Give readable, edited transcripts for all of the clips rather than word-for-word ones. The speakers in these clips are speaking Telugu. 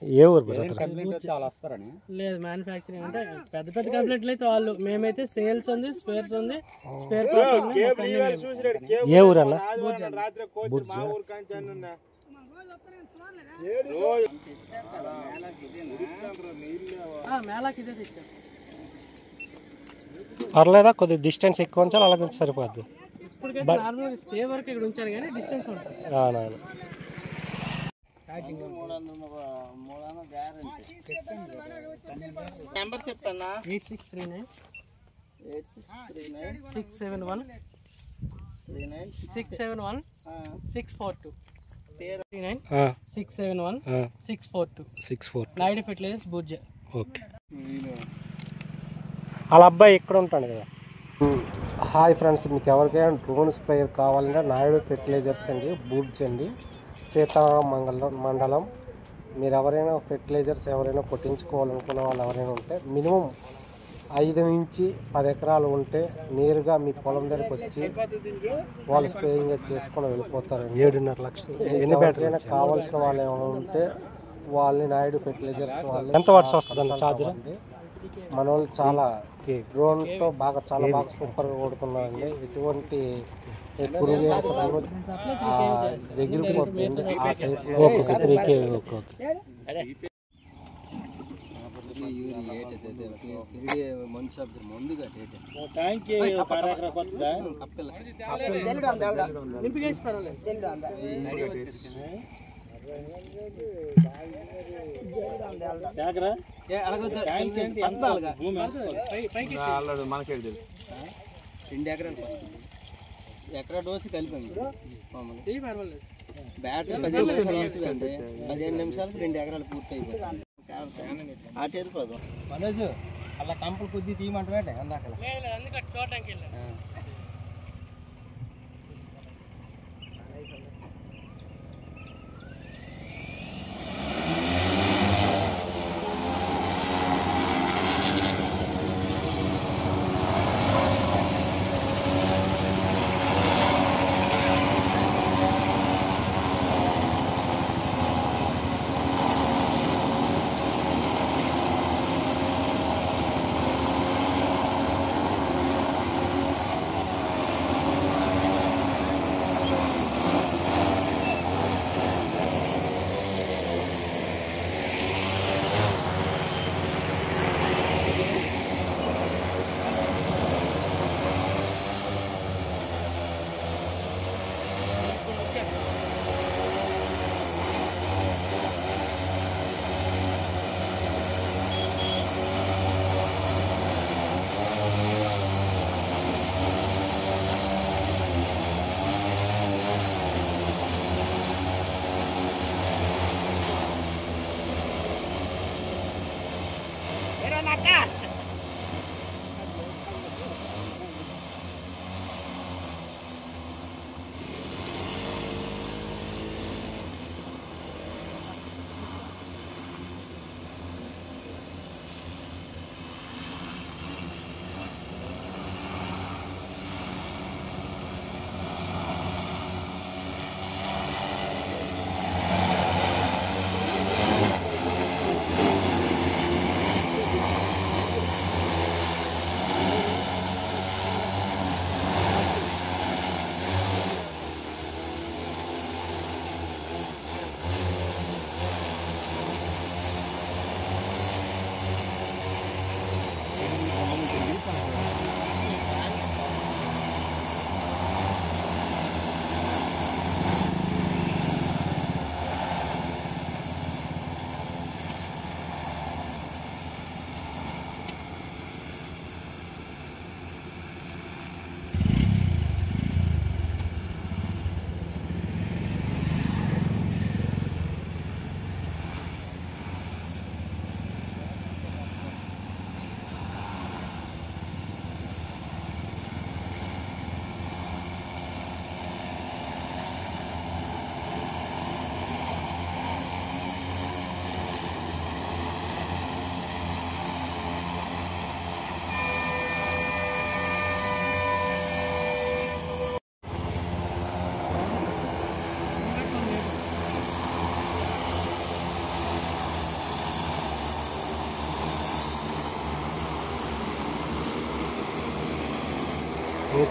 ఏ ఊరు లేదు మ్యానుఫ్యాక్చరింగ్ అంటే పెద్ద పెద్ద కంప్లైంట్లు అయితే వాళ్ళు, మేమైతే సేల్స్ ఉంది, స్పేర్స్ ఉంది, స్పేర్ పార్ట్. ఏ ఊరు అన్న? మేళాకి ఇదే తెచ్చాం. పర్లేదా? కొద్దిగా డిస్టెన్స్ ఎక్కువ ఉంచాలి, అలాగే సరిపోద్ది. ఇప్పటికైతే నార్మల్ స్టే వరకు ఇక్కడ ఉంచారు కానీ డిస్టెన్స్ ఉంటుంది. నెంబర్ చెప్పన్నా 8639 671 671 642 671 642 నాయుడు ఫెర్టిలైజర్స్ బుర్జ. ఓకే. వాళ్ళ అబ్బాయి ఇక్కడ ఉంటాడు కదా. హాయ్ ఫ్రెండ్స్, మీకు ఎవరికైనా డ్రోన్ స్ప్రేయర్ కావాలంటే నాయుడు ఫెర్టిలైజర్స్ అండి, బూడ్జ్ అండి, సీతారాం మండలం. మీరు ఎవరైనా ఫెర్టిలైజర్స్ ఎవరైనా కొట్టించుకోవాలనుకున్న వాళ్ళు ఎవరైనా ఉంటే మినిమం 5 నుంచి 10 ఎకరాలు ఉంటే నేరుగా మీ పొలం దగ్గరికి వచ్చి వాళ్ళు స్ప్రేయింగ్ చేసుకొని వెళ్ళిపోతారు. 7.5 లక్షలు. ఎవరికైనా కావాల్సిన వాళ్ళు ఏమైనా ఉంటే వాళ్ళని నాయుడు ఫెర్టిలైజర్స్ వాళ్ళు. ఎంత వాట్స్ వస్తుంది ఛార్జర్? మన వాళ్ళు చాలా డ్రోన్తో చాలా బాగా సూపర్గా కొడుతున్నారండి. ఎటువంటి పురుగు ఎగిరిపోతుంది. ఎకరా డోసు కలిపండి. బ్యాటరీ 15 నిమిషాలకు 2 ఎకరాలు పూర్తి అయిపోతుంది. అటు వెళ్ళిపోదాం మనోజు. అలా కంపలు కొద్ది తీయమంటే అందాక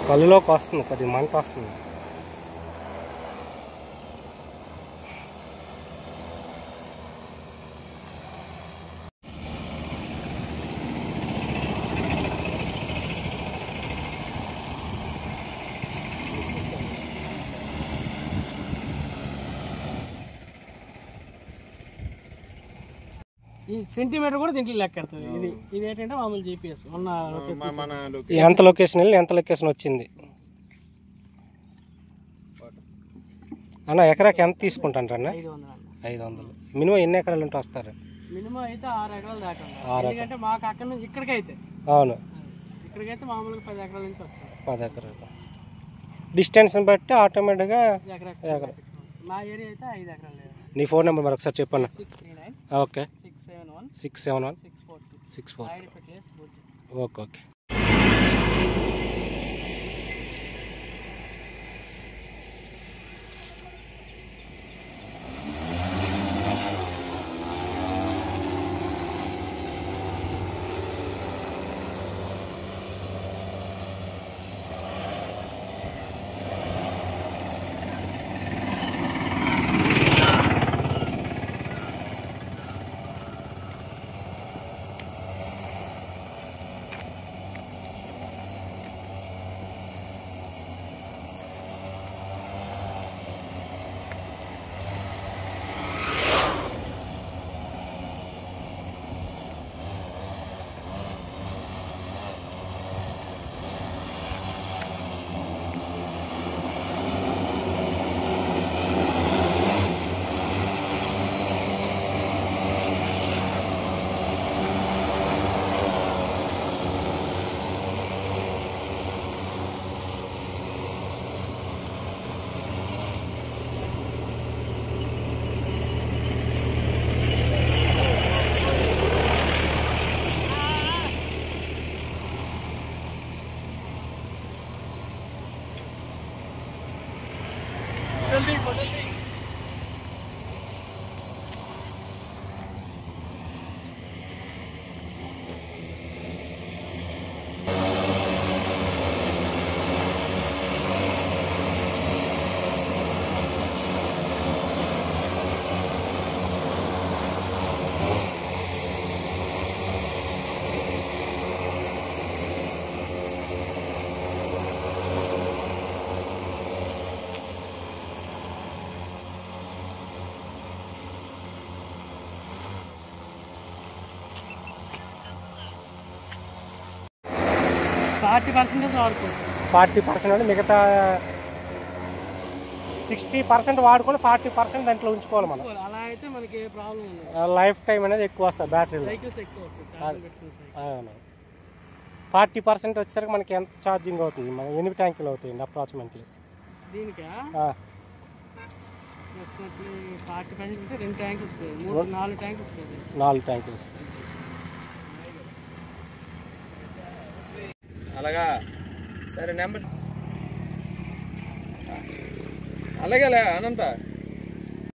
కళ్ళులోకి వస్తుంది, కొద్దిగా మంట వస్తుంది. ఈ సెంటీమీటర్ కూడా దీంట్లో లెక్కెడుతుంది. ఇది ఏంటంటే మామూలు జీపీఎస్ ఎంత లొకేషన్ వెళ్ళి ఎంత లొకేషన్ వచ్చింది అన్న. ఎకరాకి ఎంత తీసుకుంటాను అన్న? 500. మినిమం ఎన్ని ఎకరాలు ఉంటే వస్తారు? మినిమం అయితే 6 ఎకరాలు దాకా. ఎందుకంటే మాకు అక్కడ నుంచి ఇక్కడికైతే, అవును, ఇక్కడికైతే మామూలుగా 10 ఎకరాల నుంచి వస్తారు. 10 ఎకరాలు డిస్టెన్స్ని బట్టి ఆటోమేటిక్గా ఎకరా. మా ఏరియా అయితే 5 ఎకరాలు. నీ ఫోన్ నెంబర్ మరి ఒకసారి చెప్పన్న. 639 ఓకే 671 641 ఓకే ఓకే. వాడుకోవచ్చు. 40% అంటే మిగతా 60% వాడుకొని 40% దాంట్లో ఉంచుకోవాలి మనం. అలా అయితే మనకి ఏ ప్రాబ్లం ఉండదు. లైఫ్ టైం అనేది ఎక్కువ వస్తుంది బ్యాటరీలో. సైకిల్స్ ఎక్కువ వస్తాయి. అవును. 40% వచ్చేసరికి మనకి ఎంత ఛార్జింగ్ అవుతుంది? మన ఎన్ని ట్యాంకులు అవుతాయండి అప్రాక్సిమేట్లీ దీనికా? 40% అంటే 2 ట్యాంకులు వస్తాయి, 4 ట్యాంకులు వస్తాయి. 4 ట్యాంకులు వస్తాయి. అలాగా సరే నెంబర్ అలాగే అనంత